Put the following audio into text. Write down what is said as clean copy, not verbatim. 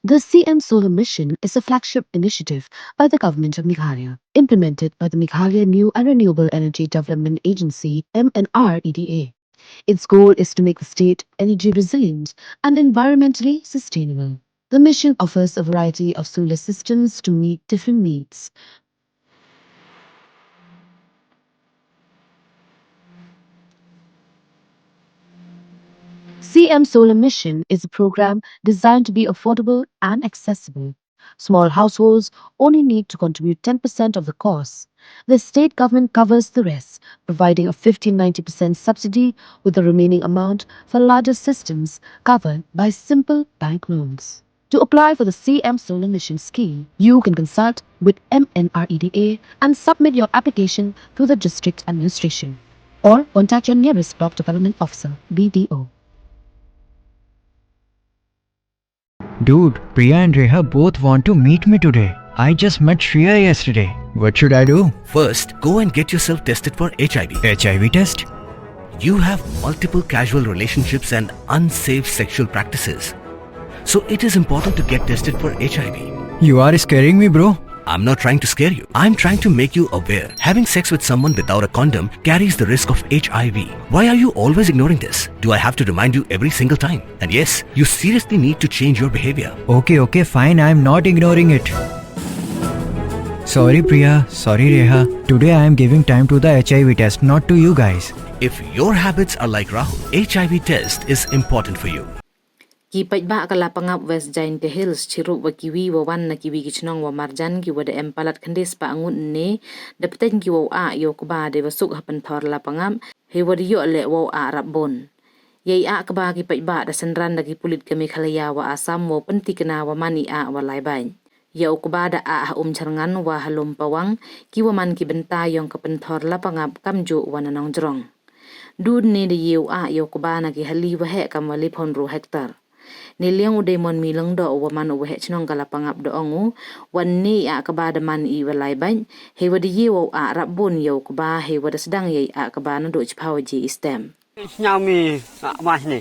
The CM Solar Mission is a flagship initiative by the government of Meghalaya, implemented by the Meghalaya New and Renewable Energy Development Agency (MNREDA). Its goal is to make the state energy resilient and environmentally sustainable. The mission offers a variety of solar systems to meet different needs. CM Solar Mission is a program designed to be affordable and accessible. Small households only need to contribute 10% of the cost. The state government covers the rest, providing a 15-90% subsidy with the remaining amount for larger systems covered by simple bank loans. To apply for the CM Solar Mission scheme, you can consult with MNREDA and submit your application through the district administration or contact your nearest block development officer (BDO). Dude, Priya and Reha both want to meet me today. I just met Shreya yesterday. What should I do? First, go and get yourself tested for HIV. HIV test? You have multiple casual relationships and unsafe sexual practices. So it is important to get tested for HIV. You are scaring me, bro. I'm not trying to scare you. I'm trying to make you aware. Having sex with someone without a condom carries the risk of HIV. Why are you always ignoring this? Do I have to remind you every single time? And yes, you seriously need to change your behavior. Okay, fine. I'm not ignoring it. Sorry, Priya. Sorry, Reha. Today I am giving time to the HIV test, not to you guys. If your habits are like Rahul, HIV test is important for you. Kipait ba ka Lapangap West Giant Hills chirup wa kiwi wa wan na kiwi kichnong wa marjan ki wa de palat khandis pa ngut ne dapten ki wa a yo ka ba de wasuk hapan thor Lapangap he wa yo le wa a rabon yei a ka ba ki pait ba da sanran da ki pulit ka Meghalaya wa asam wa penti kana wa mani a wa lai bain yo ka ba da a charngan wa halum pawang ki wa man ki benta yong ka penthor Lapangap kamjo wa nanong jrong dud ne de yo ka ba na ki hali wa he kam wa lipon ro hektar Niliang udemon milang do wa man wa hech nong Lapangap do ongu wan ni a ka ba da man I wa lai ban he wa di yew a rabon yo ka ba he wa da sedang ye a ka ba na do chpaw ji stem nyami ma ni